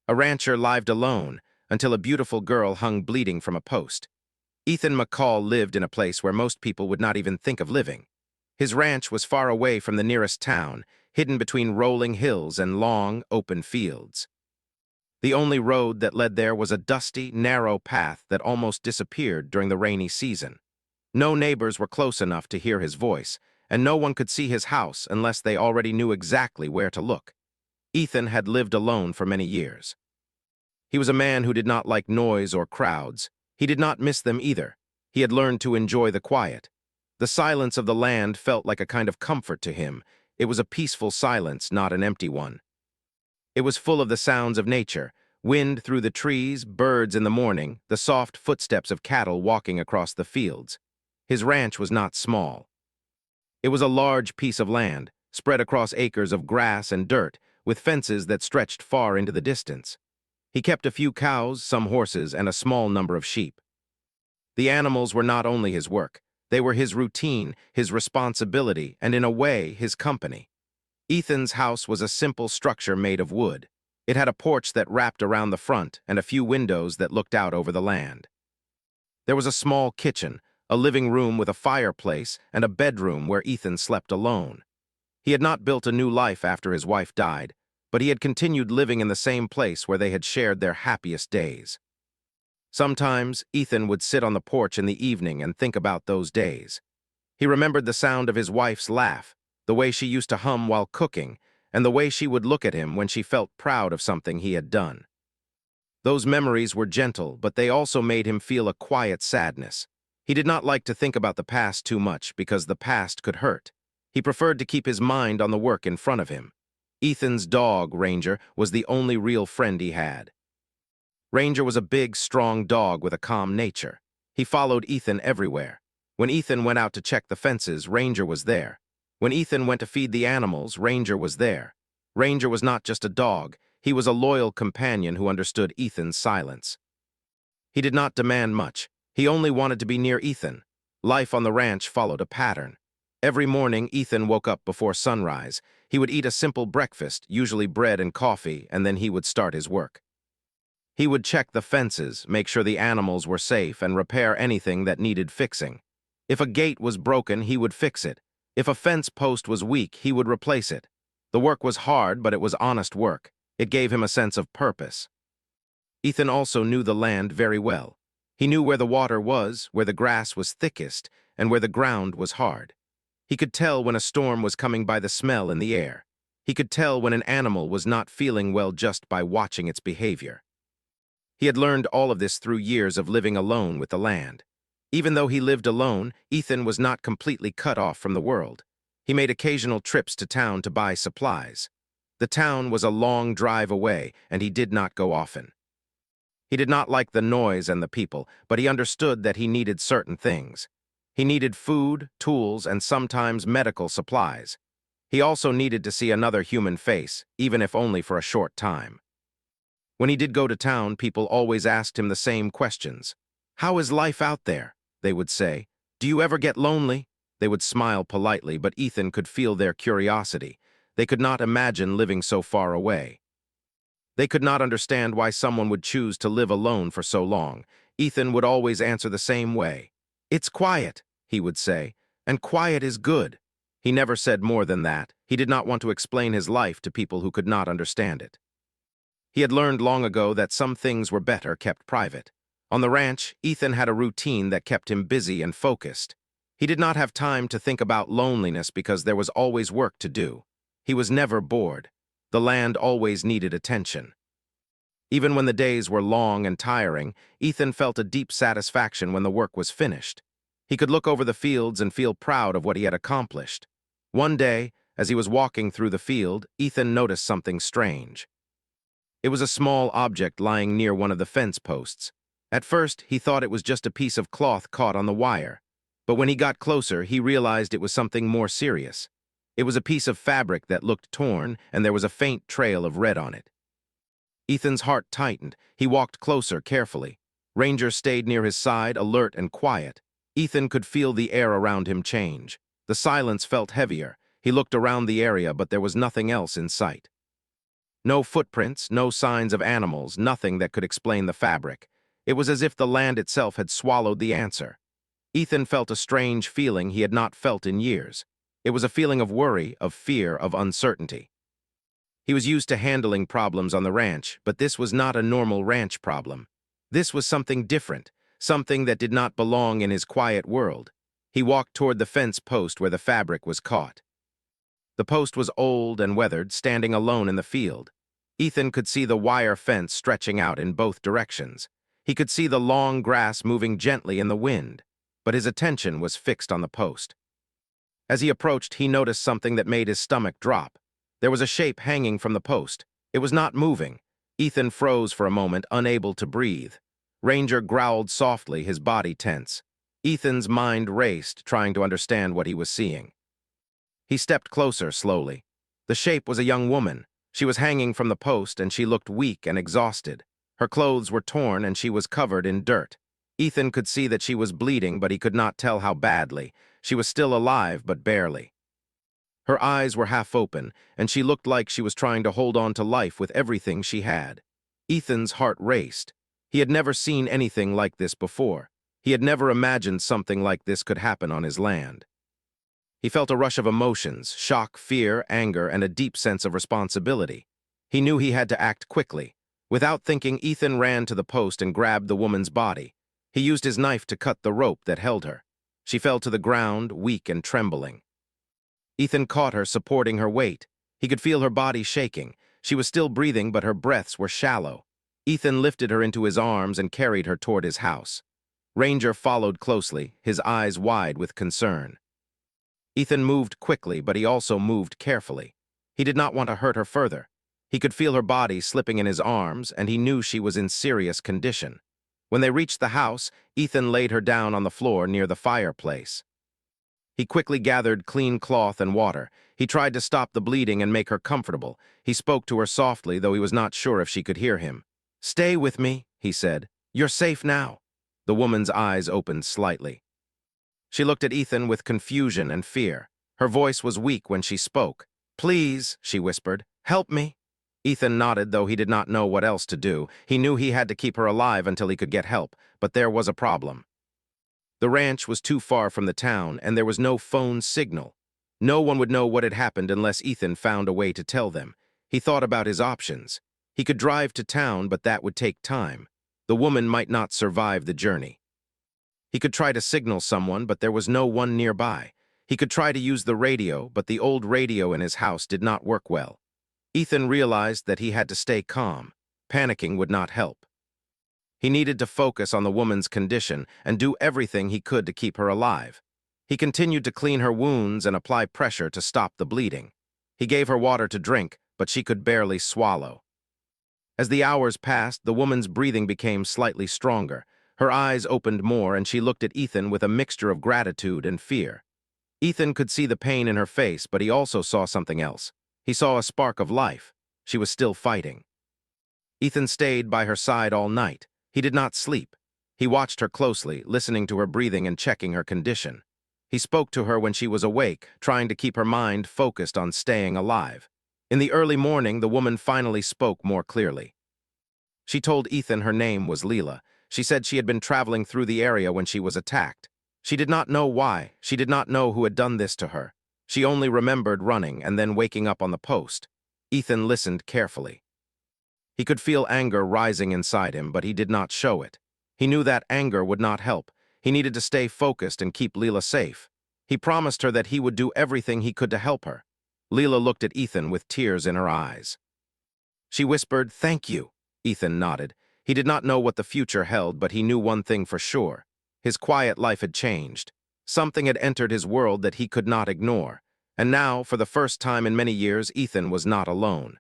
A rancher lived alone until a beautiful girl hung bleeding from a post. Ethan McCall lived in a place where most people would not even think of living. His ranch was far away from the nearest town, hidden between rolling hills and long, open fields. The only road that led there was a dusty, narrow path that almost disappeared during the rainy season. No neighbors were close enough to hear his voice, and no one could see his house unless they already knew exactly where to look. Ethan had lived alone for many years. He was a man who did not like noise or crowds. He did not miss them either. He had learned to enjoy the quiet. The silence of the land felt like a kind of comfort to him. It was a peaceful silence, not an empty one. It was full of the sounds of nature, wind through the trees, birds in the morning, the soft footsteps of cattle walking across the fields. His ranch was not small. It was a large piece of land, spread across acres of grass and dirt, with fences that stretched far into the distance. He kept a few cows, some horses, and a small number of sheep. The animals were not only his work. They were his routine, his responsibility, and in a way, his company. Ethan's house was a simple structure made of wood. It had a porch that wrapped around the front and a few windows that looked out over the land. There was a small kitchen, a living room with a fireplace, and a bedroom where Ethan slept alone. He had not built a new life after his wife died, but he had continued living in the same place where they had shared their happiest days. Sometimes, Ethan would sit on the porch in the evening and think about those days. He remembered the sound of his wife's laugh, the way she used to hum while cooking, and the way she would look at him when she felt proud of something he had done. Those memories were gentle, but they also made him feel a quiet sadness. He did not like to think about the past too much because the past could hurt. He preferred to keep his mind on the work in front of him. Ethan's dog, Ranger, was the only real friend he had. Ranger was a big, strong dog with a calm nature. He followed Ethan everywhere. When Ethan went out to check the fences, Ranger was there. When Ethan went to feed the animals, Ranger was there. Ranger was not just a dog. He was a loyal companion who understood Ethan's silence. He did not demand much. He only wanted to be near Ethan. Life on the ranch followed a pattern. Every morning, Ethan woke up before sunrise. He would eat a simple breakfast, usually bread and coffee, and then he would start his work. He would check the fences, make sure the animals were safe, and repair anything that needed fixing. If a gate was broken, he would fix it. If a fence post was weak, he would replace it. The work was hard, but it was honest work. It gave him a sense of purpose. Ethan also knew the land very well. He knew where the water was, where the grass was thickest, and where the ground was hard. He could tell when a storm was coming by the smell in the air. He could tell when an animal was not feeling well just by watching its behavior. He had learned all of this through years of living alone with the land. Even though he lived alone, Ethan was not completely cut off from the world. He made occasional trips to town to buy supplies. The town was a long drive away, and he did not go often. He did not like the noise and the people, but he understood that he needed certain things. He needed food, tools, and sometimes medical supplies. He also needed to see another human face, even if only for a short time. When he did go to town, people always asked him the same questions. "How is life out there?" they would say. "Do you ever get lonely?" They would smile politely, but Ethan could feel their curiosity. They could not imagine living so far away. They could not understand why someone would choose to live alone for so long. Ethan would always answer the same way. "It's quiet," he would say, "and quiet is good." He never said more than that. He did not want to explain his life to people who could not understand it. He had learned long ago that some things were better kept private. On the ranch, Ethan had a routine that kept him busy and focused. He did not have time to think about loneliness because there was always work to do. He was never bored. The land always needed attention. Even when the days were long and tiring, Ethan felt a deep satisfaction when the work was finished. He could look over the fields and feel proud of what he had accomplished. One day, as he was walking through the field, Ethan noticed something strange. It was a small object lying near one of the fence posts. At first, he thought it was just a piece of cloth caught on the wire. But when he got closer, he realized it was something more serious. It was a piece of fabric that looked torn, and there was a faint trail of red on it. Ethan's heart tightened. He walked closer carefully. Ranger stayed near his side, alert and quiet. Ethan could feel the air around him change. The silence felt heavier. He looked around the area, but there was nothing else in sight. No footprints, no signs of animals, nothing that could explain the fabric. It was as if the land itself had swallowed the answer. Ethan felt a strange feeling he had not felt in years. It was a feeling of worry, of fear, of uncertainty. He was used to handling problems on the ranch, but this was not a normal ranch problem. This was something different, something that did not belong in his quiet world. He walked toward the fence post where the fabric was caught. The post was old and weathered, standing alone in the field. Ethan could see the wire fence stretching out in both directions. He could see the long grass moving gently in the wind, but his attention was fixed on the post. As he approached, he noticed something that made his stomach drop. There was a shape hanging from the post. It was not moving. Ethan froze for a moment, unable to breathe. Ranger growled softly, his body tense. Ethan's mind raced, trying to understand what he was seeing. He stepped closer slowly. The shape was a young woman. She was hanging from the post, and she looked weak and exhausted. Her clothes were torn, and she was covered in dirt. Ethan could see that she was bleeding, but he could not tell how badly. She was still alive, but barely. Her eyes were half open, and she looked like she was trying to hold on to life with everything she had. Ethan's heart raced. He had never seen anything like this before. He had never imagined something like this could happen on his land. He felt a rush of emotions, shock, fear, anger, and a deep sense of responsibility. He knew he had to act quickly. Without thinking, Ethan ran to the post and grabbed the woman's body. He used his knife to cut the rope that held her. She fell to the ground, weak and trembling. Ethan caught her, supporting her weight. He could feel her body shaking. She was still breathing, but her breaths were shallow. Ethan lifted her into his arms and carried her toward his house. Ranger followed closely, his eyes wide with concern. Ethan moved quickly, but he also moved carefully. He did not want to hurt her further. He could feel her body slipping in his arms, and he knew she was in serious condition. When they reached the house, Ethan laid her down on the floor near the fireplace. He quickly gathered clean cloth and water. He tried to stop the bleeding and make her comfortable. He spoke to her softly, though he was not sure if she could hear him. "Stay with me," he said. "You're safe now." The woman's eyes opened slightly. She looked at Ethan with confusion and fear. Her voice was weak when she spoke. "Please," she whispered, "help me." Ethan nodded, though he did not know what else to do. He knew he had to keep her alive until he could get help, but there was a problem. The ranch was too far from the town, and there was no phone signal. No one would know what had happened unless Ethan found a way to tell them. He thought about his options. He could drive to town, but that would take time. The woman might not survive the journey. He could try to signal someone, but there was no one nearby. He could try to use the radio, but the old radio in his house did not work well. Ethan realized that he had to stay calm. Panicking would not help. He needed to focus on the woman's condition and do everything he could to keep her alive. He continued to clean her wounds and apply pressure to stop the bleeding. He gave her water to drink, but she could barely swallow. As the hours passed, the woman's breathing became slightly stronger. Her eyes opened more, and she looked at Ethan with a mixture of gratitude and fear. Ethan could see the pain in her face, but he also saw something else. He saw a spark of life. She was still fighting. Ethan stayed by her side all night. He did not sleep. He watched her closely, listening to her breathing and checking her condition. He spoke to her when she was awake, trying to keep her mind focused on staying alive. In the early morning, the woman finally spoke more clearly. She told Ethan her name was Leela. She said she had been traveling through the area when she was attacked. She did not know why. She did not know who had done this to her. She only remembered running and then waking up on the post. Ethan listened carefully. He could feel anger rising inside him, but he did not show it. He knew that anger would not help. He needed to stay focused and keep Leela safe. He promised her that he would do everything he could to help her. Leela looked at Ethan with tears in her eyes. She whispered, "Thank you." Ethan nodded. He did not know what the future held, but he knew one thing for sure. His quiet life had changed. Something had entered his world that he could not ignore. And now, for the first time in many years, Ethan was not alone.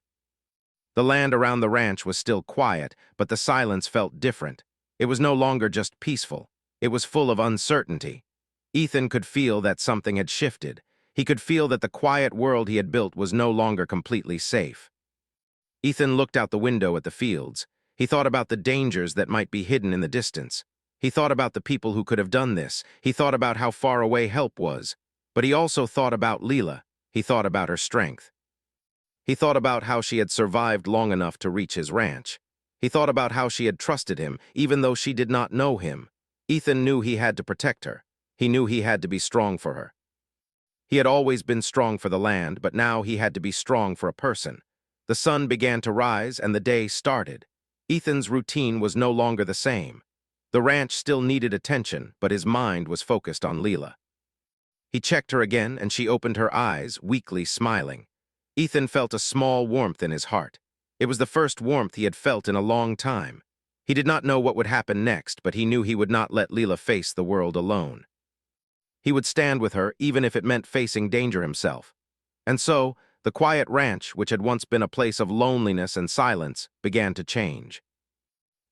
The land around the ranch was still quiet, but the silence felt different. It was no longer just peaceful. It was full of uncertainty. Ethan could feel that something had shifted. He could feel that the quiet world he had built was no longer completely safe. Ethan looked out the window at the fields. He thought about the dangers that might be hidden in the distance. He thought about the people who could have done this. He thought about how far away help was. But he also thought about Leela. He thought about her strength. He thought about how she had survived long enough to reach his ranch. He thought about how she had trusted him, even though she did not know him. Ethan knew he had to protect her. He knew he had to be strong for her. He had always been strong for the land, but now he had to be strong for a person. The sun began to rise, and the day started. Ethan's routine was no longer the same. The ranch still needed attention, but his mind was focused on Leela. He checked her again, and she opened her eyes, weakly smiling. Ethan felt a small warmth in his heart. It was the first warmth he had felt in a long time. He did not know what would happen next, but he knew he would not let Leela face the world alone. He would stand with her, even if it meant facing danger himself. And so, the quiet ranch, which had once been a place of loneliness and silence, began to change.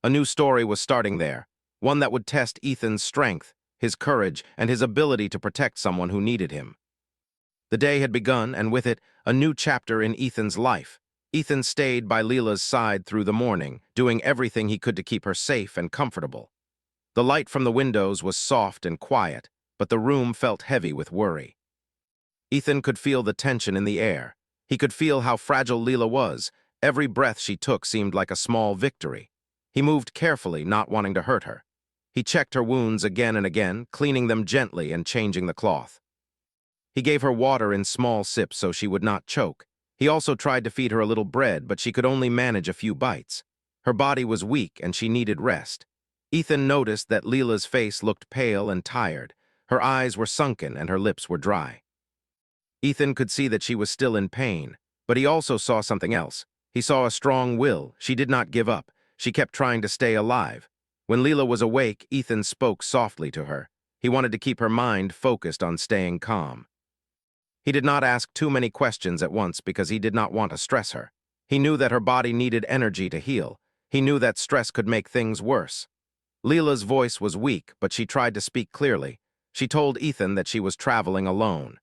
A new story was starting there, one that would test Ethan's strength, his courage, and his ability to protect someone who needed him. The day had begun, and with it, a new chapter in Ethan's life. Ethan stayed by Leela's side through the morning, doing everything he could to keep her safe and comfortable. The light from the windows was soft and quiet, but the room felt heavy with worry. Ethan could feel the tension in the air. He could feel how fragile Leela was. Every breath she took seemed like a small victory. He moved carefully, not wanting to hurt her. He checked her wounds again and again, cleaning them gently and changing the cloth. He gave her water in small sips so she would not choke. He also tried to feed her a little bread, but she could only manage a few bites. Her body was weak and she needed rest. Ethan noticed that Leela's face looked pale and tired. Her eyes were sunken and her lips were dry. Ethan could see that she was still in pain, but he also saw something else. He saw a strong will. She did not give up. She kept trying to stay alive. When Leela was awake, Ethan spoke softly to her. He wanted to keep her mind focused on staying calm. He did not ask too many questions at once because he did not want to stress her. He knew that her body needed energy to heal. He knew that stress could make things worse. Leela's voice was weak, but she tried to speak clearly. She told Ethan that she was traveling alone.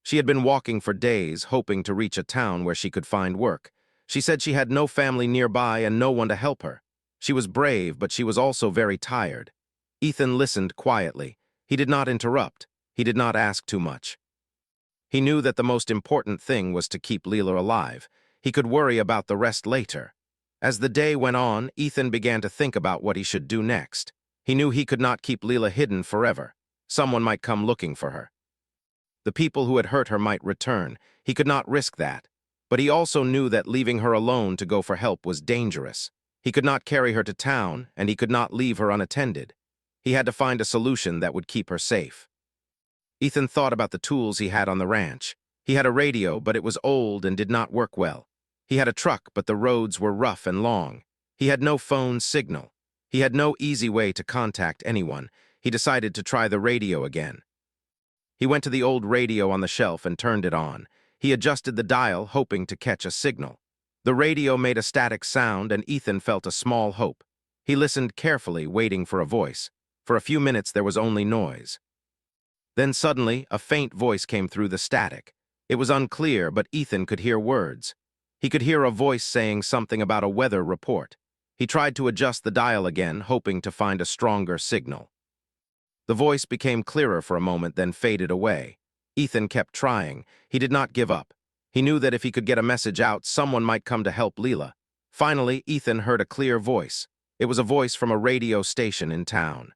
She had been walking for days, hoping to reach a town where she could find work. She said she had no family nearby and no one to help her. She was brave, but she was also very tired. Ethan listened quietly. He did not interrupt. He did not ask too much. He knew that the most important thing was to keep Leela alive. He could worry about the rest later. As the day went on, Ethan began to think about what he should do next. He knew he could not keep Leela hidden forever. Someone might come looking for her. The people who had hurt her might return. He could not risk that. But he also knew that leaving her alone to go for help was dangerous. He could not carry her to town, and he could not leave her unattended. He had to find a solution that would keep her safe. Ethan thought about the tools he had on the ranch. He had a radio, but it was old and did not work well. He had a truck, but the roads were rough and long. He had no phone signal. He had no easy way to contact anyone. He decided to try the radio again. He went to the old radio on the shelf and turned it on. He adjusted the dial, hoping to catch a signal. The radio made a static sound, and Ethan felt a small hope. He listened carefully, waiting for a voice. For a few minutes, there was only noise. Then suddenly, a faint voice came through the static. It was unclear, but Ethan could hear words. He could hear a voice saying something about a weather report. He tried to adjust the dial again, hoping to find a stronger signal. The voice became clearer for a moment, then faded away. Ethan kept trying. He did not give up. He knew that if he could get a message out, someone might come to help Leela. Finally, Ethan heard a clear voice. It was a voice from a radio station in town.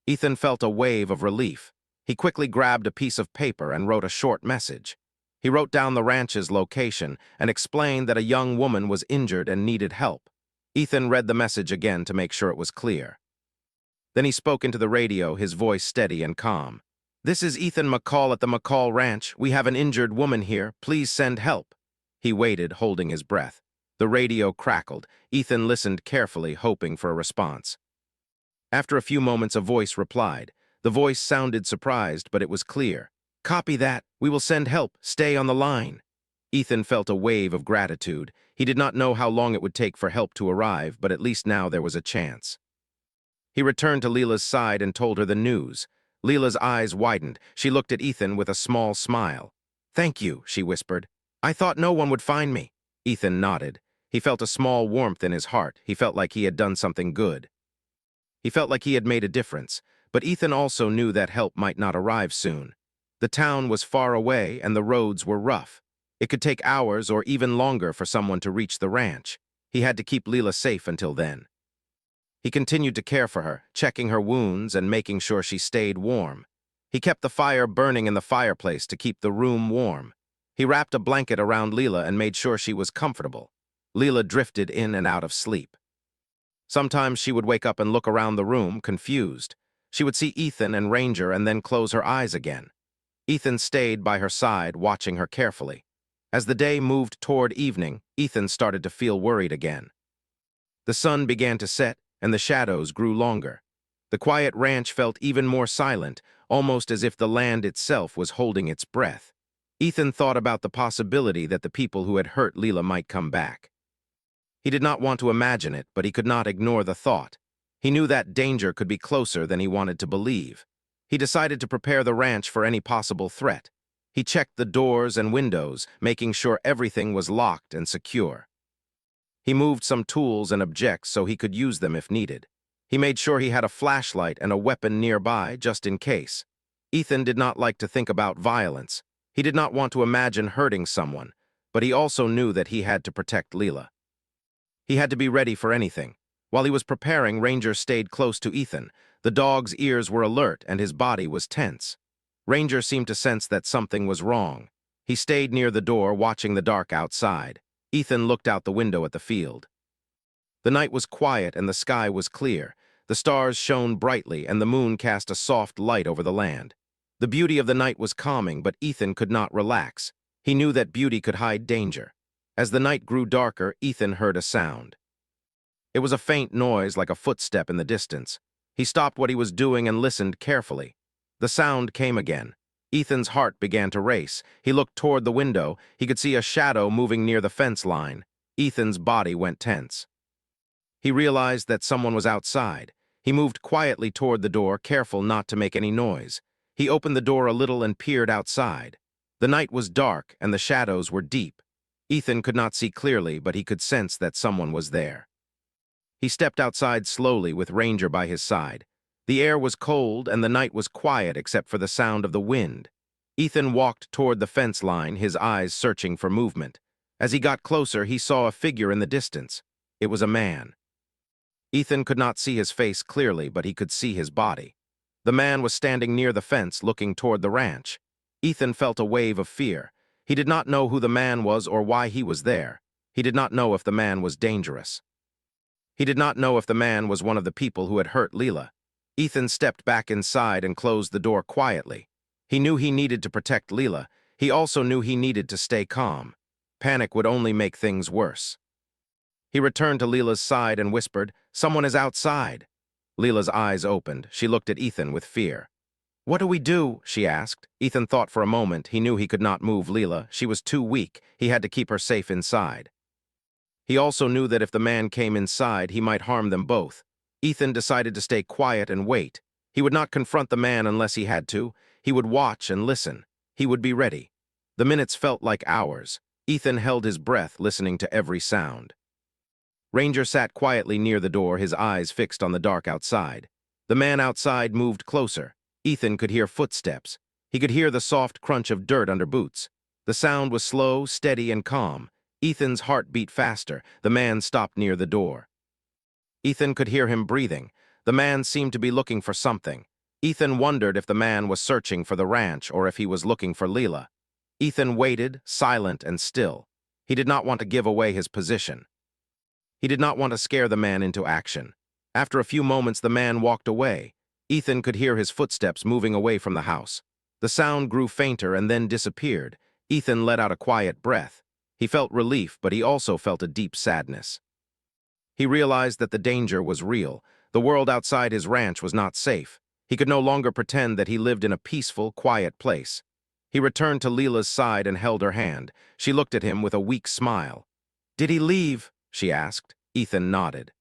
Ethan felt a wave of relief. He quickly grabbed a piece of paper and wrote a short message. He wrote down the ranch's location and explained that a young woman was injured and needed help. Ethan read the message again to make sure it was clear. Then he spoke into the radio, his voice steady and calm. "This is Ethan McCall at the McCall Ranch. We have an injured woman here. Please send help." He waited, holding his breath. The radio crackled. Ethan listened carefully, hoping for a response. After a few moments, a voice replied. The voice sounded surprised, but it was clear. "Copy that. We will send help. Stay on the line." Ethan felt a wave of gratitude. He did not know how long it would take for help to arrive, but at least now there was a chance. He returned to Leela's side and told her the news. Leela's eyes widened. She looked at Ethan with a small smile. "Thank you," she whispered. "I thought no one would find me." Ethan nodded. He felt a small warmth in his heart. He felt like he had done something good. He felt like he had made a difference. But Ethan also knew that help might not arrive soon. The town was far away and the roads were rough. It could take hours or even longer for someone to reach the ranch. He had to keep Leela safe until then. He continued to care for her, checking her wounds and making sure she stayed warm. He kept the fire burning in the fireplace to keep the room warm. He wrapped a blanket around Leela and made sure she was comfortable. Leela drifted in and out of sleep. Sometimes she would wake up and look around the room, confused. She would see Ethan and Ranger and then close her eyes again. Ethan stayed by her side, watching her carefully. As the day moved toward evening, Ethan started to feel worried again. The sun began to set, and the shadows grew longer. The quiet ranch felt even more silent, almost as if the land itself was holding its breath. Ethan thought about the possibility that the people who had hurt Leela might come back. He did not want to imagine it, but he could not ignore the thought. He knew that danger could be closer than he wanted to believe. He decided to prepare the ranch for any possible threat. He checked the doors and windows, making sure everything was locked and secure. He moved some tools and objects so he could use them if needed. He made sure he had a flashlight and a weapon nearby, just in case. Ethan did not like to think about violence. He did not want to imagine hurting someone, but he also knew that he had to protect Leela. He had to be ready for anything. While he was preparing, Ranger stayed close to Ethan. The dog's ears were alert and his body was tense. Ranger seemed to sense that something was wrong. He stayed near the door, watching the dark outside. Ethan looked out the window at the field. The night was quiet and the sky was clear. The stars shone brightly and the moon cast a soft light over the land. The beauty of the night was calming, but Ethan could not relax. He knew that beauty could hide danger. As the night grew darker, Ethan heard a sound. It was a faint noise, like a footstep in the distance. He stopped what he was doing and listened carefully. The sound came again. Ethan's heart began to race. He looked toward the window. He could see a shadow moving near the fence line. Ethan's body went tense. He realized that someone was outside. He moved quietly toward the door, careful not to make any noise. He opened the door a little and peered outside. The night was dark and the shadows were deep. Ethan could not see clearly, but he could sense that someone was there. He stepped outside slowly with Ranger by his side. The air was cold and the night was quiet except for the sound of the wind. Ethan walked toward the fence line, his eyes searching for movement. As he got closer, he saw a figure in the distance. It was a man. Ethan could not see his face clearly, but he could see his body. The man was standing near the fence, looking toward the ranch. Ethan felt a wave of fear. He did not know who the man was or why he was there. He did not know if the man was dangerous. He did not know if the man was one of the people who had hurt Leela. Ethan stepped back inside and closed the door quietly. He knew he needed to protect Leela. He also knew he needed to stay calm. Panic would only make things worse. He returned to Leela's side and whispered, "Someone is outside." Leela's eyes opened. She looked at Ethan with fear. "What do we do?" she asked. Ethan thought for a moment. He knew he could not move Leela. She was too weak. He had to keep her safe inside. He also knew that if the man came inside, he might harm them both. Ethan decided to stay quiet and wait. He would not confront the man unless he had to. He would watch and listen. He would be ready. The minutes felt like hours. Ethan held his breath, listening to every sound. Ranger sat quietly near the door, his eyes fixed on the dark outside. The man outside moved closer. Ethan could hear footsteps. He could hear the soft crunch of dirt under boots. The sound was slow, steady, and calm. Ethan's heart beat faster. The man stopped near the door. Ethan could hear him breathing. The man seemed to be looking for something. Ethan wondered if the man was searching for the ranch or if he was looking for Leela. Ethan waited, silent and still. He did not want to give away his position. He did not want to scare the man into action. After a few moments, the man walked away. Ethan could hear his footsteps moving away from the house. The sound grew fainter and then disappeared. Ethan let out a quiet breath. He felt relief, but he also felt a deep sadness. He realized that the danger was real. The world outside his ranch was not safe. He could no longer pretend that he lived in a peaceful, quiet place. He returned to Leela's side and held her hand. She looked at him with a weak smile. "Did he leave?" she asked. Ethan nodded.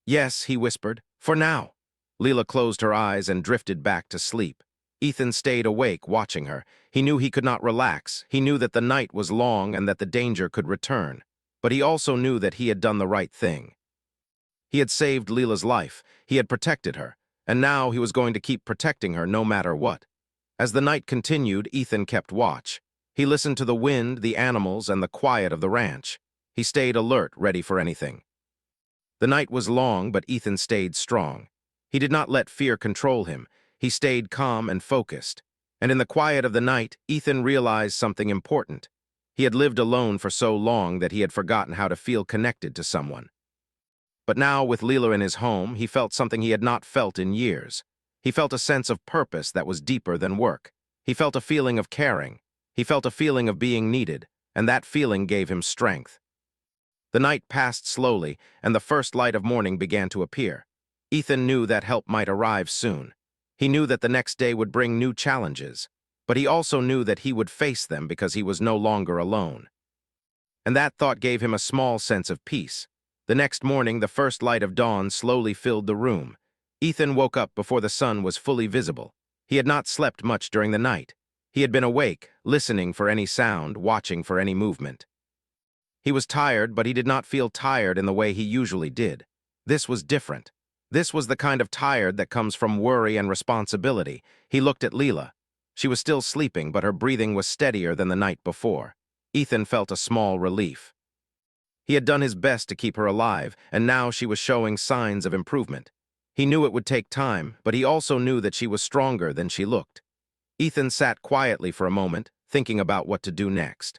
"Yes," he whispered, "for now." Leela closed her eyes and drifted back to sleep. Ethan stayed awake, watching her. He knew he could not relax. He knew that the night was long and that the danger could return. But he also knew that he had done the right thing. He had saved Leela's life. He had protected her. And now he was going to keep protecting her no matter what. As the night continued, Ethan kept watch. He listened to the wind, the animals, and the quiet of the ranch. He stayed alert, ready for anything. The night was long, but Ethan stayed strong. He did not let fear control him. He stayed calm and focused. And in the quiet of the night, Ethan realized something important. He had lived alone for so long that he had forgotten how to feel connected to someone. But now, with Lila in his home, he felt something he had not felt in years. He felt a sense of purpose that was deeper than work. He felt a feeling of caring. He felt a feeling of being needed, and that feeling gave him strength. The night passed slowly, and the first light of morning began to appear. Ethan knew that help might arrive soon. He knew that the next day would bring new challenges, but he also knew that he would face them because he was no longer alone. And that thought gave him a small sense of peace. The next morning, the first light of dawn slowly filled the room. Ethan woke up before the sun was fully visible. He had not slept much during the night. He had been awake, listening for any sound, watching for any movement. He was tired, but he did not feel tired in the way he usually did. This was different. This was the kind of tired that comes from worry and responsibility. He looked at Lila. She was still sleeping, but her breathing was steadier than the night before. Ethan felt a small relief. He had done his best to keep her alive, and now she was showing signs of improvement. He knew it would take time, but he also knew that she was stronger than she looked. Ethan sat quietly for a moment, thinking about what to do next.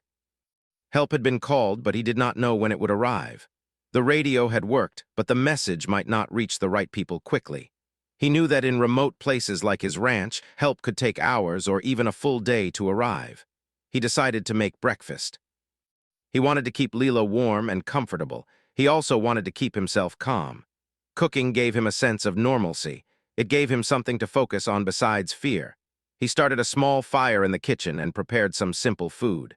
Help had been called, but he did not know when it would arrive. The radio had worked, but the message might not reach the right people quickly. He knew that in remote places like his ranch, help could take hours or even a full day to arrive. He decided to make breakfast. He wanted to keep Lila warm and comfortable. He also wanted to keep himself calm. Cooking gave him a sense of normalcy. It gave him something to focus on besides fear. He started a small fire in the kitchen and prepared some simple food.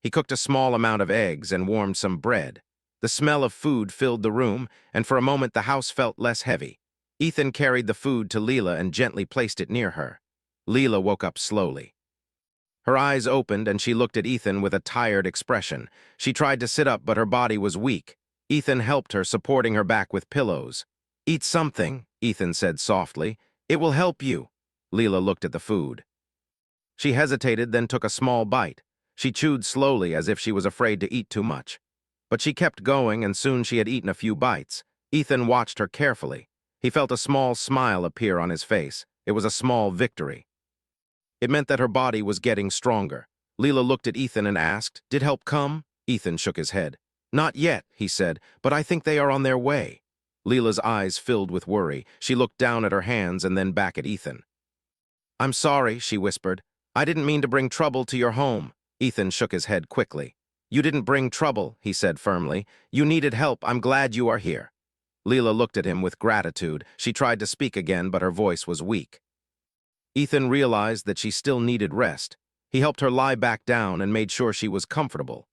He cooked a small amount of eggs and warmed some bread. The smell of food filled the room, and for a moment the house felt less heavy. Ethan carried the food to Lila and gently placed it near her. Lila woke up slowly. Her eyes opened and she looked at Ethan with a tired expression. She tried to sit up, but her body was weak. Ethan helped her, supporting her back with pillows. "Eat something," Ethan said softly. "It will help you." Lila looked at the food. She hesitated, then took a small bite. She chewed slowly as if she was afraid to eat too much. But she kept going, and soon she had eaten a few bites. Ethan watched her carefully. He felt a small smile appear on his face. It was a small victory. It meant that her body was getting stronger. Lila looked at Ethan and asked, "Did help come?" Ethan shook his head. "Not yet," he said, "but I think they are on their way." Lila's eyes filled with worry. She looked down at her hands and then back at Ethan. "I'm sorry," she whispered. "I didn't mean to bring trouble to your home." Ethan shook his head quickly. "You didn't bring trouble," he said firmly. "You needed help. I'm glad you are here." Lila looked at him with gratitude. She tried to speak again, but her voice was weak. Ethan realized that she still needed rest. He helped her lie back down and made sure she was comfortable.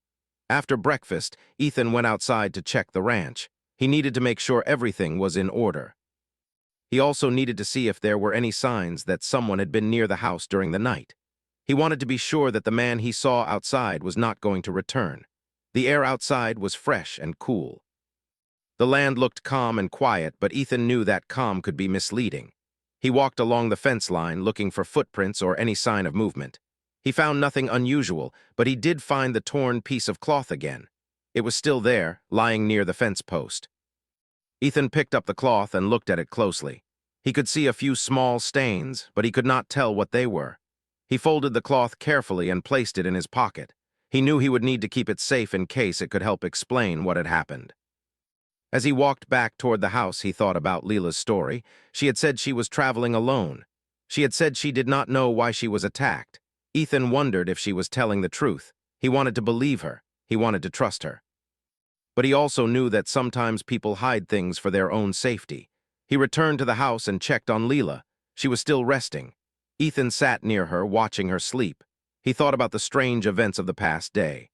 After breakfast, Ethan went outside to check the ranch. He needed to make sure everything was in order. He also needed to see if there were any signs that someone had been near the house during the night. He wanted to be sure that the man he saw outside was not going to return. The air outside was fresh and cool. The land looked calm and quiet, but Ethan knew that calm could be misleading. He walked along the fence line, looking for footprints or any sign of movement. He found nothing unusual, but he did find the torn piece of cloth again. It was still there, lying near the fence post. Ethan picked up the cloth and looked at it closely. He could see a few small stains, but he could not tell what they were. He folded the cloth carefully and placed it in his pocket. He knew he would need to keep it safe in case it could help explain what had happened. As he walked back toward the house, he thought about Lila's story. She had said she was traveling alone. She had said she did not know why she was attacked. Ethan wondered if she was telling the truth. He wanted to believe her. He wanted to trust her. But he also knew that sometimes people hide things for their own safety. He returned to the house and checked on Lila. She was still resting. Ethan sat near her, watching her sleep. He thought about the strange events of the past day.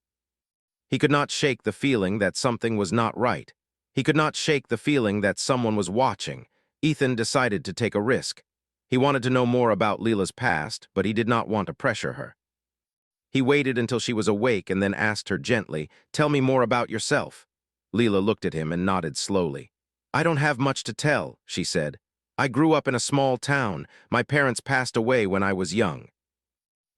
He could not shake the feeling that something was not right. He could not shake the feeling that someone was watching. Ethan decided to take a risk. He wanted to know more about Lila's past, but he did not want to pressure her. He waited until she was awake and then asked her gently, "Tell me more about yourself." Lila looked at him and nodded slowly. "I don't have much to tell," she said. "I grew up in a small town. My parents passed away when I was young."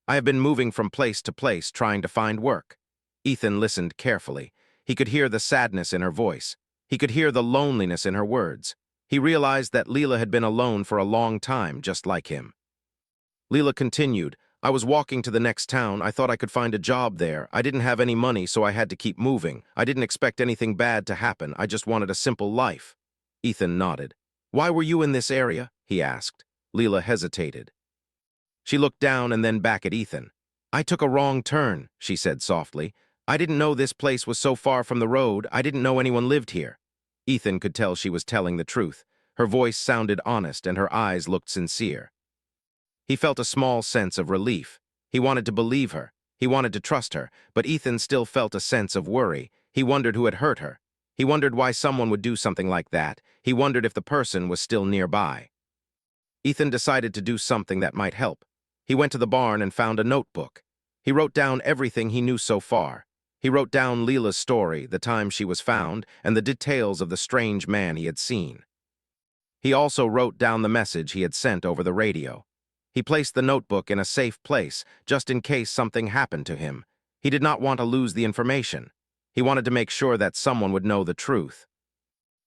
I have been moving from place to place trying to find work. Ethan listened carefully. He could hear the sadness in her voice. He could hear the loneliness in her words. He realized that Leela had been alone for a long time, just like him. Leela continued, I was walking to the next town. I thought I could find a job there. I didn't have any money, so I had to keep moving. I didn't expect anything bad to happen. I just wanted a simple life. Ethan nodded. Why were you in this area? He asked. Leela hesitated. She looked down and then back at Ethan. I took a wrong turn, she said softly. I didn't know this place was so far from the road. I didn't know anyone lived here. Ethan could tell she was telling the truth. Her voice sounded honest and her eyes looked sincere. He felt a small sense of relief. He wanted to believe her. He wanted to trust her, but Ethan still felt a sense of worry. He wondered who had hurt her. He wondered why someone would do something like that. He wondered if the person was still nearby. Ethan decided to do something that might help. He went to the barn and found a notebook. He wrote down everything he knew so far. He wrote down Leela's story, the time she was found, and the details of the strange man he had seen. He also wrote down the message he had sent over the radio. He placed the notebook in a safe place, just in case something happened to him. He did not want to lose the information. He wanted to make sure that someone would know the truth.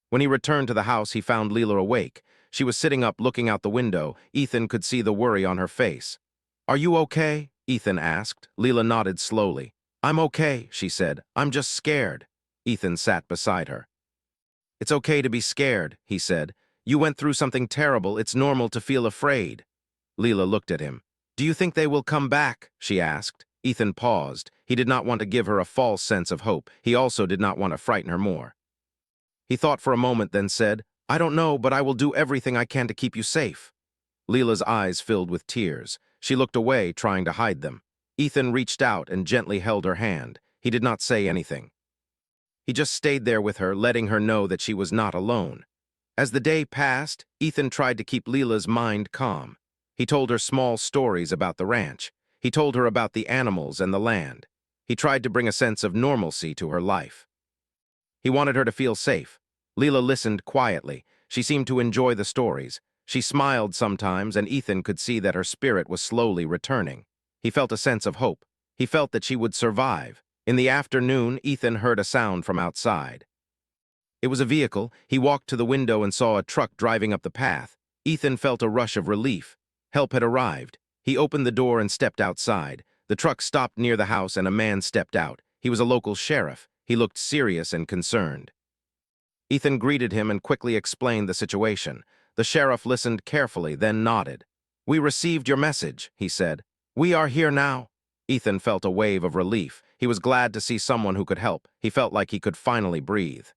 When he returned to the house, he found Leela awake. She was sitting up looking out the window. Ethan could see the worry on her face. Are you okay? Ethan asked. Leela nodded slowly. I'm okay, she said. I'm just scared. Ethan sat beside her. It's okay to be scared, he said. You went through something terrible. It's normal to feel afraid. Leela looked at him. Do you think they will come back? She asked. Ethan paused. He did not want to give her a false sense of hope. He also did not want to frighten her more. He thought for a moment, then said, I don't know, but I will do everything I can to keep you safe. Leela's eyes filled with tears. She looked away, trying to hide them. Ethan reached out and gently held her hand. He did not say anything. He just stayed there with her, letting her know that she was not alone. As the day passed, Ethan tried to keep Leela's mind calm. He told her small stories about the ranch. He told her about the animals and the land. He tried to bring a sense of normalcy to her life. He wanted her to feel safe. Leela listened quietly. She seemed to enjoy the stories. She smiled sometimes, and Ethan could see that her spirit was slowly returning. He felt a sense of hope. He felt that she would survive. In the afternoon, Ethan heard a sound from outside. It was a vehicle. He walked to the window and saw a truck driving up the path. Ethan felt a rush of relief. Help had arrived. He opened the door and stepped outside. The truck stopped near the house and a man stepped out. He was a local sheriff. He looked serious and concerned. Ethan greeted him and quickly explained the situation. The sheriff listened carefully, then nodded. We received your message, he said. We are here now. Ethan felt a wave of relief. He was glad to see someone who could help. He felt like he could finally breathe.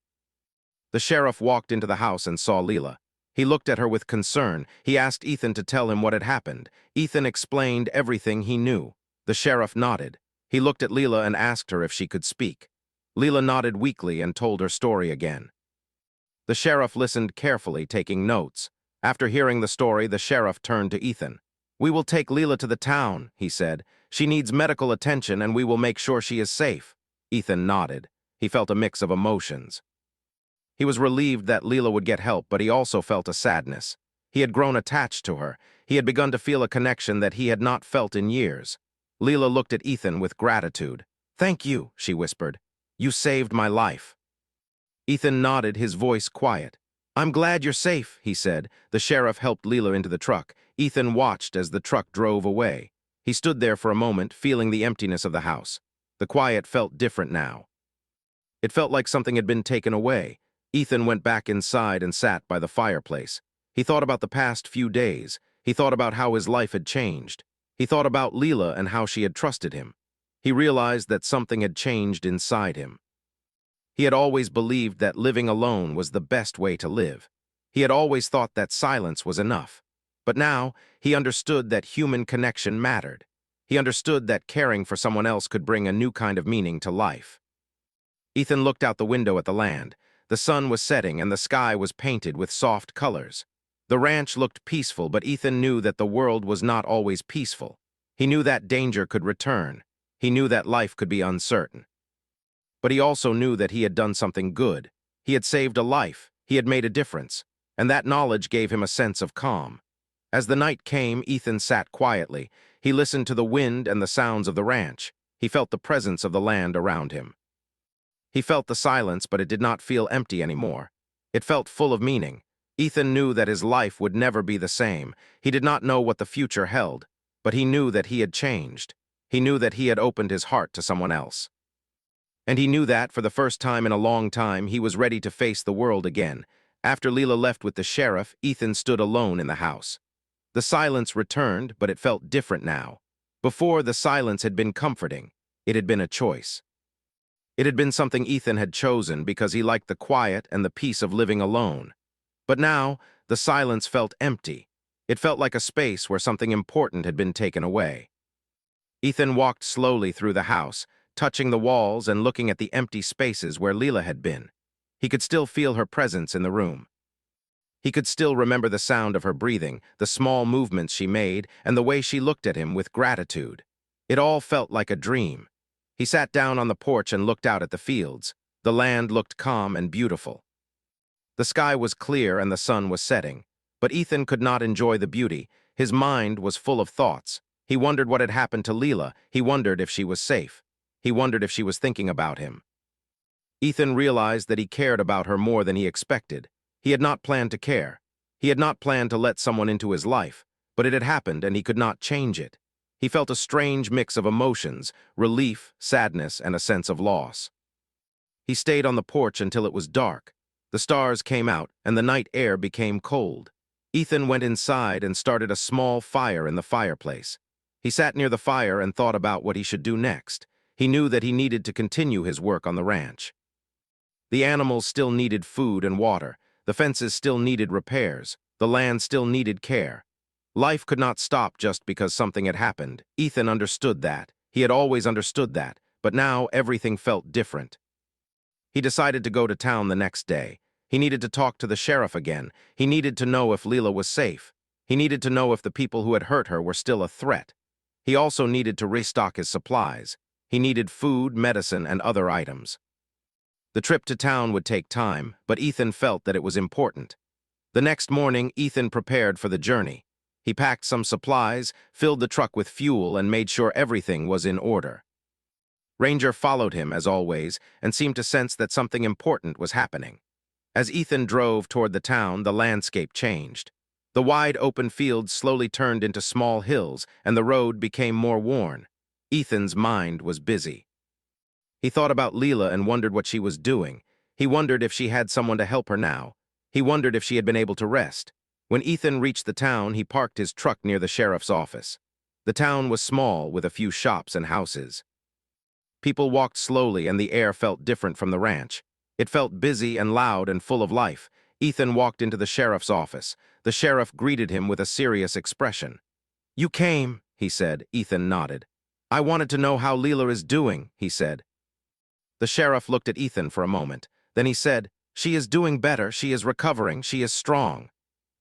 The sheriff walked into the house and saw Leela. He looked at her with concern. He asked Ethan to tell him what had happened. Ethan explained everything he knew. The sheriff nodded. He looked at Leela and asked her if she could speak. Leela nodded weakly and told her story again. The sheriff listened carefully, taking notes. After hearing the story, the sheriff turned to Ethan. We will take Leela to the town, he said. She needs medical attention and we will make sure she is safe. Ethan nodded. He felt a mix of emotions. He was relieved that Leela would get help, but he also felt a sadness. He had grown attached to her. He had begun to feel a connection that he had not felt in years. Leela looked at Ethan with gratitude. Thank you, she whispered. You saved my life. Ethan nodded, his voice quiet. I'm glad you're safe, he said. The sheriff helped Leela into the truck. Ethan watched as the truck drove away. He stood there for a moment, feeling the emptiness of the house. The quiet felt different now. It felt like something had been taken away. Ethan went back inside and sat by the fireplace. He thought about the past few days. He thought about how his life had changed. He thought about Leela and how she had trusted him. He realized that something had changed inside him. He had always believed that living alone was the best way to live. He had always thought that silence was enough. But now, he understood that human connection mattered. He understood that caring for someone else could bring a new kind of meaning to life. Ethan looked out the window at the land. The sun was setting and the sky was painted with soft colors. The ranch looked peaceful, but Ethan knew that the world was not always peaceful. He knew that danger could return. He knew that life could be uncertain. But he also knew that he had done something good. He had saved a life. He had made a difference. And that knowledge gave him a sense of calm. As the night came, Ethan sat quietly. He listened to the wind and the sounds of the ranch. He felt the presence of the land around him. He felt the silence, but it did not feel empty anymore. It felt full of meaning. Ethan knew that his life would never be the same. He did not know what the future held, but he knew that he had changed. He knew that he had opened his heart to someone else. And he knew that, for the first time in a long time, he was ready to face the world again. After Leela left with the sheriff, Ethan stood alone in the house. The silence returned, but it felt different now. Before, the silence had been comforting. It had been a choice. It had been something Ethan had chosen because he liked the quiet and the peace of living alone. But now, the silence felt empty. It felt like a space where something important had been taken away. Ethan walked slowly through the house, touching the walls and looking at the empty spaces where Leela had been. He could still feel her presence in the room. He could still remember the sound of her breathing, the small movements she made, and the way she looked at him with gratitude. It all felt like a dream. He sat down on the porch and looked out at the fields. The land looked calm and beautiful. The sky was clear and the sun was setting. But Ethan could not enjoy the beauty. His mind was full of thoughts. He wondered what had happened to Leela. He wondered if she was safe. He wondered if she was thinking about him. Ethan realized that he cared about her more than he expected. He had not planned to care. He had not planned to let someone into his life, but it had happened and he could not change it. He felt a strange mix of emotions, relief, sadness, and a sense of loss. He stayed on the porch until it was dark. The stars came out and the night air became cold. Ethan went inside and started a small fire in the fireplace. He sat near the fire and thought about what he should do next. He knew that he needed to continue his work on the ranch. The animals still needed food and water. The fences still needed repairs. The land still needed care. Life could not stop just because something had happened. Ethan understood that. He had always understood that, but now everything felt different. He decided to go to town the next day. He needed to talk to the sheriff again. He needed to know if Leela was safe. He needed to know if the people who had hurt her were still a threat. He also needed to restock his supplies. He needed food, medicine, and other items. The trip to town would take time, but Ethan felt that it was important. The next morning, Ethan prepared for the journey. He packed some supplies, filled the truck with fuel, and made sure everything was in order. Ranger followed him, as always, and seemed to sense that something important was happening. As Ethan drove toward the town, the landscape changed. The wide open fields slowly turned into small hills, and the road became more worn. Ethan's mind was busy. He thought about Leela and wondered what she was doing. He wondered if she had someone to help her now. He wondered if she had been able to rest. When Ethan reached the town, he parked his truck near the sheriff's office. The town was small, with a few shops and houses. People walked slowly, and the air felt different from the ranch. It felt busy and loud and full of life. Ethan walked into the sheriff's office. The sheriff greeted him with a serious expression. "You came," he said. Ethan nodded. "I wanted to know how Leela is doing," he said. The sheriff looked at Ethan for a moment. Then he said, "She is doing better. She is recovering. She is strong."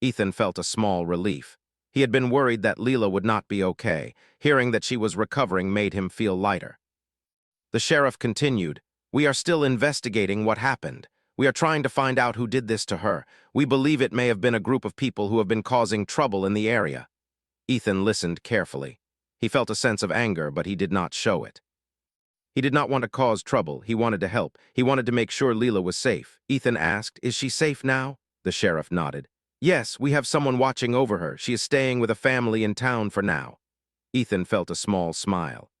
Ethan felt a small relief. He had been worried that Leela would not be okay. Hearing that she was recovering made him feel lighter. The sheriff continued, "We are still investigating what happened. We are trying to find out who did this to her. We believe it may have been a group of people who have been causing trouble in the area." Ethan listened carefully. He felt a sense of anger, but he did not show it. He did not want to cause trouble. He wanted to help. He wanted to make sure Leela was safe. Ethan asked, "Is she safe now?" The sheriff nodded. "Yes, we have someone watching over her. She is staying with a family in town for now." Ethan felt a small smile.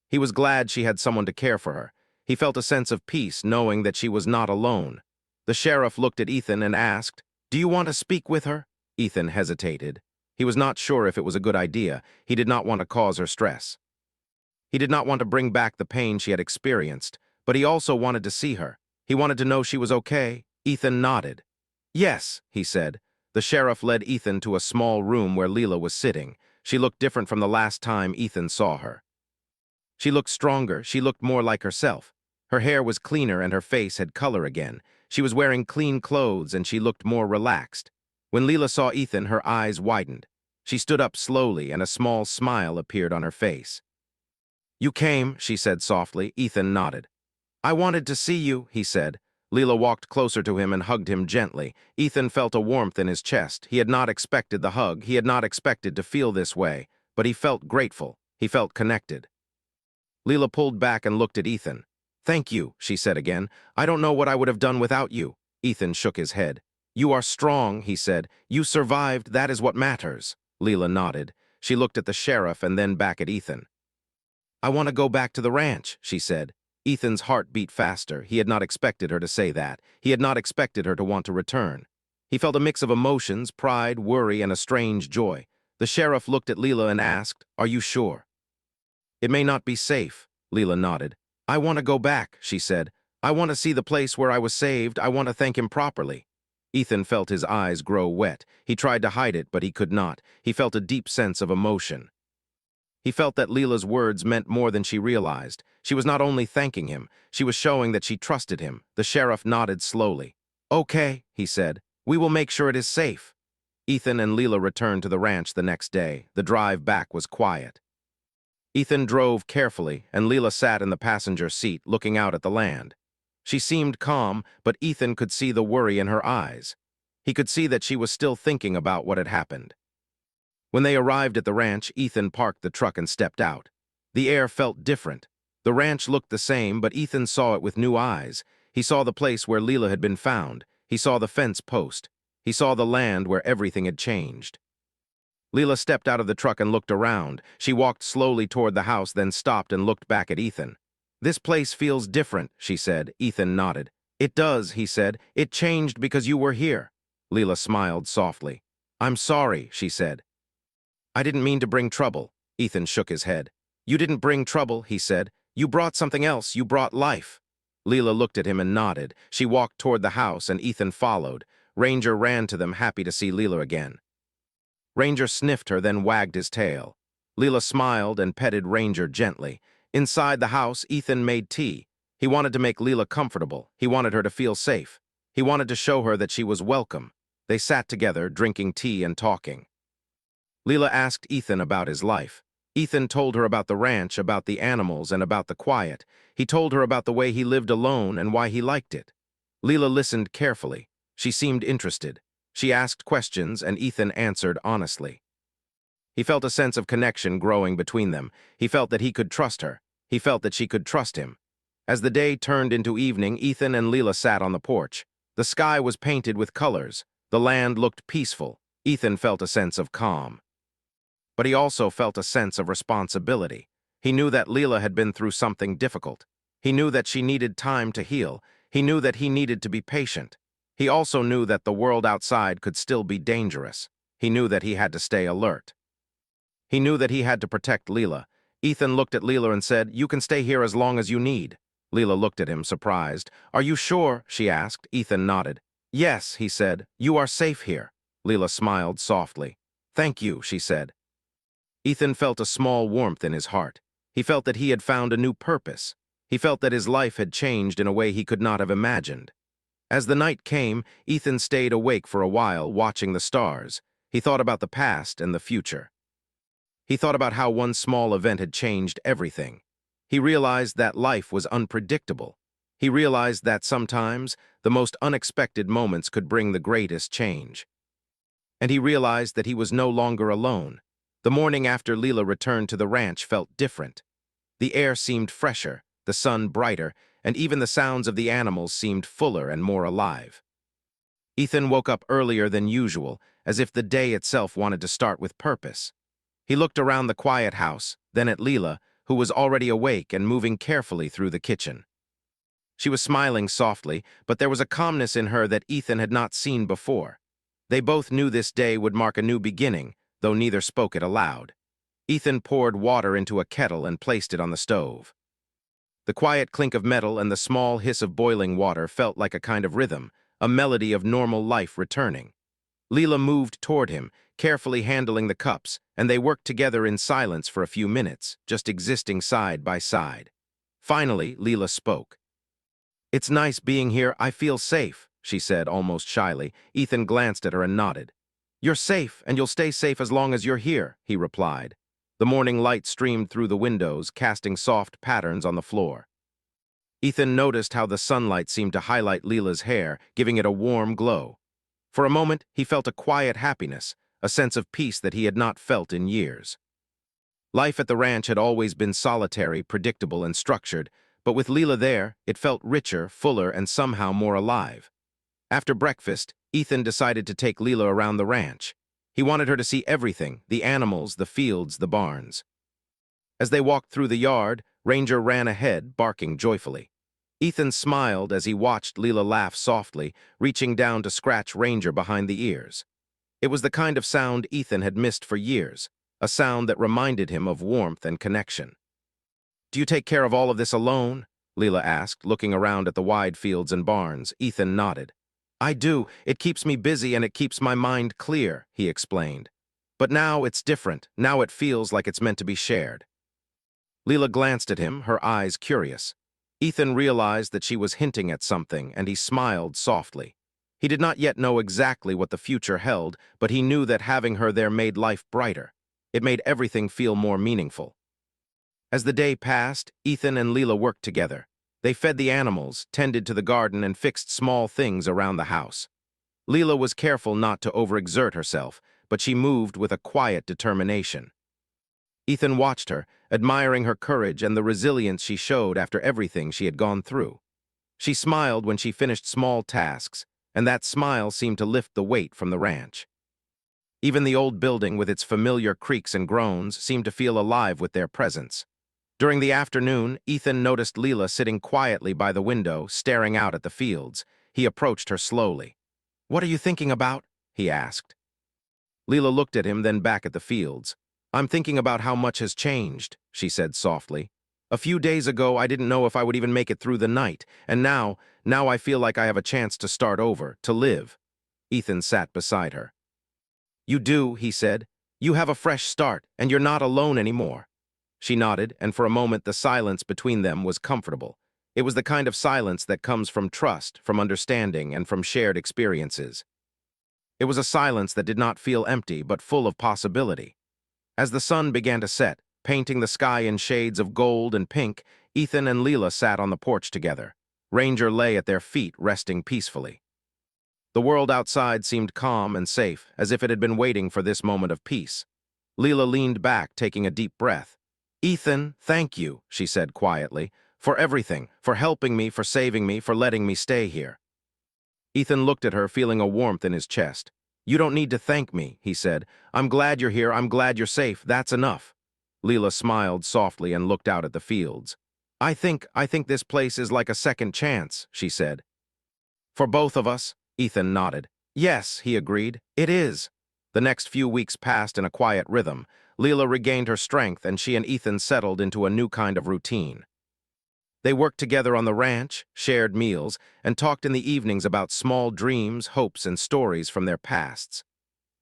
He was glad she had someone to care for her. He felt a sense of peace knowing that she was not alone. The sheriff looked at Ethan and asked, "Do you want to speak with her?" Ethan hesitated. He was not sure if it was a good idea. He did not want to cause her stress. He did not want to bring back the pain she had experienced, but he also wanted to see her. He wanted to know she was okay. Ethan nodded. "Yes," he said. The sheriff led Ethan to a small room where Leela was sitting. She looked different from the last time Ethan saw her. She looked stronger. She looked more like herself. Her hair was cleaner and her face had color again. She was wearing clean clothes and she looked more relaxed. When Leela saw Ethan, her eyes widened. She stood up slowly and a small smile appeared on her face. "You came," she said softly. Ethan nodded. "I wanted to see you," he said. Leela walked closer to him and hugged him gently. Ethan felt a warmth in his chest. He had not expected the hug. He had not expected to feel this way. But he felt grateful. He felt connected. Leela pulled back and looked at Ethan. "Thank you," she said again. "I don't know what I would have done without you." Ethan shook his head. "You are strong," he said. "You survived. That is what matters." Leela nodded. She looked at the sheriff and then back at Ethan. "I want to go back to the ranch," she said. Ethan's heart beat faster. He had not expected her to say that. He had not expected her to want to return. He felt a mix of emotions, pride, worry, and a strange joy. The sheriff looked at Leela and asked, "Are you sure?" "It may not be safe," Leela nodded. "I want to go back," she said. "I want to see the place where I was saved. I want to thank him properly." Ethan felt his eyes grow wet. He tried to hide it, but he could not. He felt a deep sense of emotion. He felt that Leela's words meant more than she realized. She was not only thanking him, she was showing that she trusted him. The sheriff nodded slowly. "Okay," he said. "We will make sure it is safe." Ethan and Leela returned to the ranch the next day. The drive back was quiet. Ethan drove carefully, and Leela sat in the passenger seat, looking out at the land. She seemed calm, but Ethan could see the worry in her eyes. He could see that she was still thinking about what had happened. When they arrived at the ranch, Ethan parked the truck and stepped out. The air felt different. The ranch looked the same, but Ethan saw it with new eyes. He saw the place where Leela had been found. He saw the fence post. He saw the land where everything had changed. Leela stepped out of the truck and looked around. She walked slowly toward the house, then stopped and looked back at Ethan. "This place feels different," she said. Ethan nodded. "It does," he said. "It changed because you were here." Leela smiled softly. "I'm sorry," she said. "I didn't mean to bring trouble." Ethan shook his head. "You didn't bring trouble," he said. "You brought something else. You brought life." Leela looked at him and nodded. She walked toward the house, and Ethan followed. Ranger ran to them, happy to see Leela again. Ranger sniffed her, then wagged his tail. Leela smiled and petted Ranger gently. Inside the house, Ethan made tea. He wanted to make Leela comfortable. He wanted her to feel safe. He wanted to show her that she was welcome. They sat together, drinking tea and talking. Leela asked Ethan about his life. Ethan told her about the ranch, about the animals, and about the quiet. He told her about the way he lived alone and why he liked it. Leela listened carefully. She seemed interested. She asked questions, and Ethan answered honestly. He felt a sense of connection growing between them. He felt that he could trust her. He felt that she could trust him. As the day turned into evening, Ethan and Leela sat on the porch. The sky was painted with colors. The land looked peaceful. Ethan felt a sense of calm. But he also felt a sense of responsibility. He knew that Leela had been through something difficult. He knew that she needed time to heal. He knew that he needed to be patient. He also knew that the world outside could still be dangerous. He knew that he had to stay alert. He knew that he had to protect Leela. Ethan looked at Leela and said, "You can stay here as long as you need." Leela looked at him, surprised. "Are you sure?" she asked. Ethan nodded. "Yes," he said. "You are safe here." Leela smiled softly. "Thank you," she said. Ethan felt a small warmth in his heart. He felt that he had found a new purpose. He felt that his life had changed in a way he could not have imagined. As the night came, Ethan stayed awake for a while, watching the stars. He thought about the past and the future. He thought about how one small event had changed everything. He realized that life was unpredictable. He realized that sometimes the most unexpected moments could bring the greatest change. And he realized that he was no longer alone. The morning after Leela returned to the ranch felt different. The air seemed fresher, the sun brighter, and even the sounds of the animals seemed fuller and more alive. Ethan woke up earlier than usual, as if the day itself wanted to start with purpose. He looked around the quiet house, then at Leela, who was already awake and moving carefully through the kitchen. She was smiling softly, but there was a calmness in her that Ethan had not seen before. They both knew this day would mark a new beginning, though neither spoke it aloud. Ethan poured water into a kettle and placed it on the stove. The quiet clink of metal and the small hiss of boiling water felt like a kind of rhythm, a melody of normal life returning. Leela moved toward him, carefully handling the cups, and they worked together in silence for a few minutes, just existing side by side. Finally, Leela spoke. "It's nice being here. I feel safe," she said almost shyly. Ethan glanced at her and nodded. "You're safe, and you'll stay safe as long as you're here," he replied. The morning light streamed through the windows, casting soft patterns on the floor. Ethan noticed how the sunlight seemed to highlight Leela's hair, giving it a warm glow. For a moment, he felt a quiet happiness, a sense of peace that he had not felt in years. Life at the ranch had always been solitary, predictable, and structured, but with Leela there, it felt richer, fuller, and somehow more alive. After breakfast, Ethan decided to take Leela around the ranch. He wanted her to see everything, the animals, the fields, the barns. As they walked through the yard, Ranger ran ahead, barking joyfully. Ethan smiled as he watched Leela laugh softly, reaching down to scratch Ranger behind the ears. It was the kind of sound Ethan had missed for years, a sound that reminded him of warmth and connection. "Do you take care of all of this alone?" Leela asked, looking around at the wide fields and barns. Ethan nodded. "I do. It keeps me busy and it keeps my mind clear," he explained. "But now it's different. Now it feels like it's meant to be shared." Leela glanced at him, her eyes curious. Ethan realized that she was hinting at something, and he smiled softly. He did not yet know exactly what the future held, but he knew that having her there made life brighter. It made everything feel more meaningful. As the day passed, Ethan and Leela worked together. They fed the animals, tended to the garden, and fixed small things around the house. Leela was careful not to overexert herself, but she moved with a quiet determination. Ethan watched her, admiring her courage and the resilience she showed after everything she had gone through. She smiled when she finished small tasks, and that smile seemed to lift the weight from the ranch. Even the old building with its familiar creaks and groans seemed to feel alive with their presence. During the afternoon, Ethan noticed Leela sitting quietly by the window, staring out at the fields. He approached her slowly. "What are you thinking about?" he asked. Leela looked at him, then back at the fields. "I'm thinking about how much has changed," she said softly. "A few days ago, I didn't know if I would even make it through the night, and now I feel like I have a chance to start over, to live." Ethan sat beside her. "You do," he said. "You have a fresh start, and you're not alone anymore." She nodded, and for a moment the silence between them was comfortable. It was the kind of silence that comes from trust, from understanding, and from shared experiences. It was a silence that did not feel empty, but full of possibility. As the sun began to set, painting the sky in shades of gold and pink, Ethan and Leela sat on the porch together. Ranger lay at their feet, resting peacefully. The world outside seemed calm and safe, as if it had been waiting for this moment of peace. Leela leaned back, taking a deep breath. "Ethan, thank you," she said quietly, "for everything, for helping me, for saving me, for letting me stay here." Ethan looked at her, feeling a warmth in his chest. "You don't need to thank me," he said. "I'm glad you're here, I'm glad you're safe, that's enough." Leela smiled softly and looked out at the fields. I think this place is like a second chance," she said. "For both of us?" Ethan nodded. "Yes," he agreed, "it is." The next few weeks passed in a quiet rhythm. Leela regained her strength, and she and Ethan settled into a new kind of routine. They worked together on the ranch, shared meals, and talked in the evenings about small dreams, hopes, and stories from their pasts.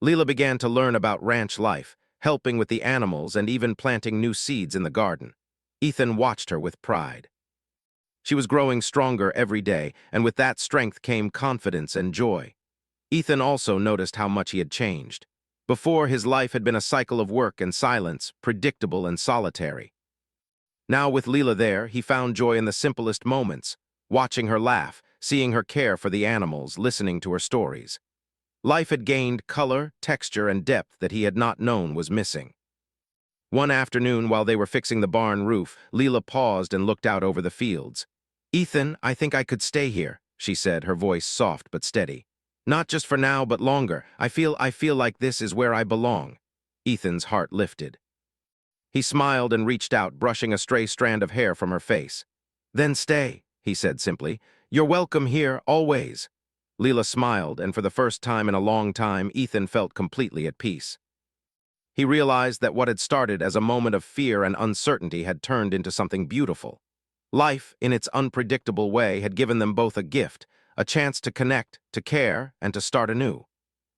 Leela began to learn about ranch life, helping with the animals and even planting new seeds in the garden. Ethan watched her with pride. She was growing stronger every day, and with that strength came confidence and joy. Ethan also noticed how much he had changed. Before, his life had been a cycle of work and silence, predictable and solitary. Now, with Leela there, he found joy in the simplest moments, watching her laugh, seeing her care for the animals, listening to her stories. Life had gained color, texture, and depth that he had not known was missing. One afternoon, while they were fixing the barn roof, Leela paused and looked out over the fields. "Ethan, I think I could stay here," she said, her voice soft but steady. "Not just for now, but longer. I feel like this is where I belong." Ethan's heart lifted. He smiled and reached out, brushing a stray strand of hair from her face. "Then stay," he said simply. "You're welcome here, always." Leela smiled, and for the first time in a long time, Ethan felt completely at peace. He realized that what had started as a moment of fear and uncertainty had turned into something beautiful. Life, in its unpredictable way, had given them both a gift, a chance to connect, to care, and to start anew.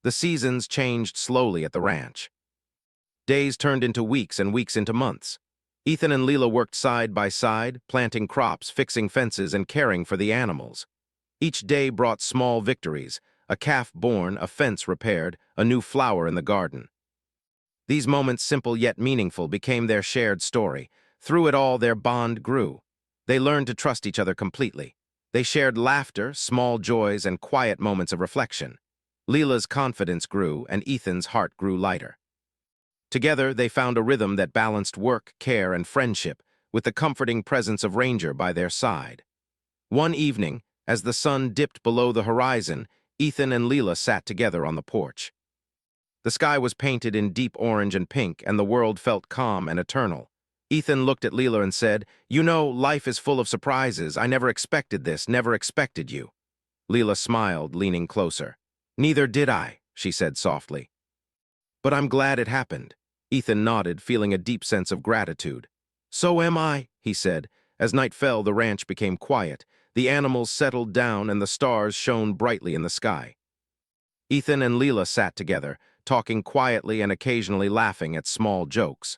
The seasons changed slowly at the ranch. Days turned into weeks and weeks into months. Ethan and Leela worked side by side, planting crops, fixing fences, and caring for the animals. Each day brought small victories, a calf born, a fence repaired, a new flower in the garden. These moments, simple yet meaningful, became their shared story. Through it all, their bond grew. They learned to trust each other completely. They shared laughter, small joys, and quiet moments of reflection. Leela's confidence grew, and Ethan's heart grew lighter. Together, they found a rhythm that balanced work, care, and friendship, with the comforting presence of Ranger by their side. One evening, as the sun dipped below the horizon, Ethan and Leela sat together on the porch. The sky was painted in deep orange and pink, and the world felt calm and eternal. Ethan looked at Leela and said, "You know, life is full of surprises. I never expected this, never expected you." Leela smiled, leaning closer. "Neither did I," she said softly. "But I'm glad it happened." Ethan nodded, feeling a deep sense of gratitude. "So am I," he said. As night fell, the ranch became quiet. The animals settled down, and the stars shone brightly in the sky. Ethan and Leela sat together, talking quietly and occasionally laughing at small jokes.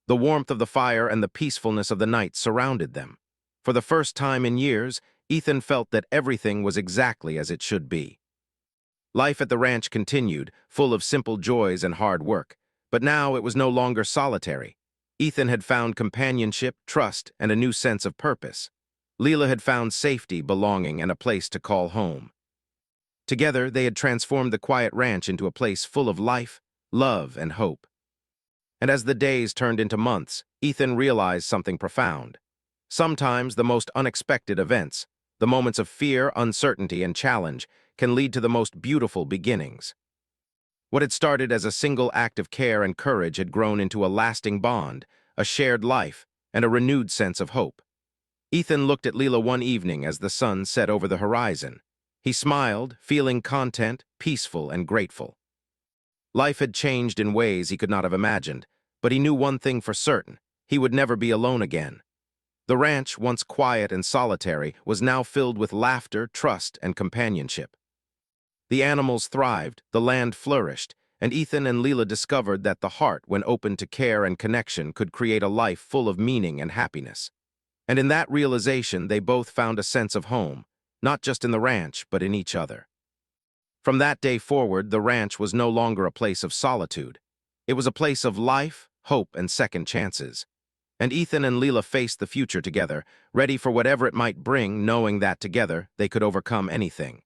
The warmth of the fire and the peacefulness of the night surrounded them. For the first time in years, Ethan felt that everything was exactly as it should be. Life at the ranch continued, full of simple joys and hard work. But now it was no longer solitary. Ethan had found companionship, trust, and a new sense of purpose. Leela had found safety, belonging, and a place to call home. Together, they had transformed the quiet ranch into a place full of life, love, and hope. And as the days turned into months, Ethan realized something profound. Sometimes the most unexpected events, the moments of fear, uncertainty, and challenge, can lead to the most beautiful beginnings. What had started as a single act of care and courage had grown into a lasting bond, a shared life, and a renewed sense of hope. Ethan looked at Leela one evening as the sun set over the horizon. He smiled, feeling content, peaceful, and grateful. Life had changed in ways he could not have imagined, but he knew one thing for certain: he would never be alone again. The ranch, once quiet and solitary, was now filled with laughter, trust, and companionship. The animals thrived, the land flourished, and Ethan and Leela discovered that the heart, when open to care and connection, could create a life full of meaning and happiness. And in that realization, they both found a sense of home, not just in the ranch, but in each other. From that day forward, the ranch was no longer a place of solitude. It was a place of life, hope, and second chances. And Ethan and Leela faced the future together, ready for whatever it might bring, knowing that together they could overcome anything.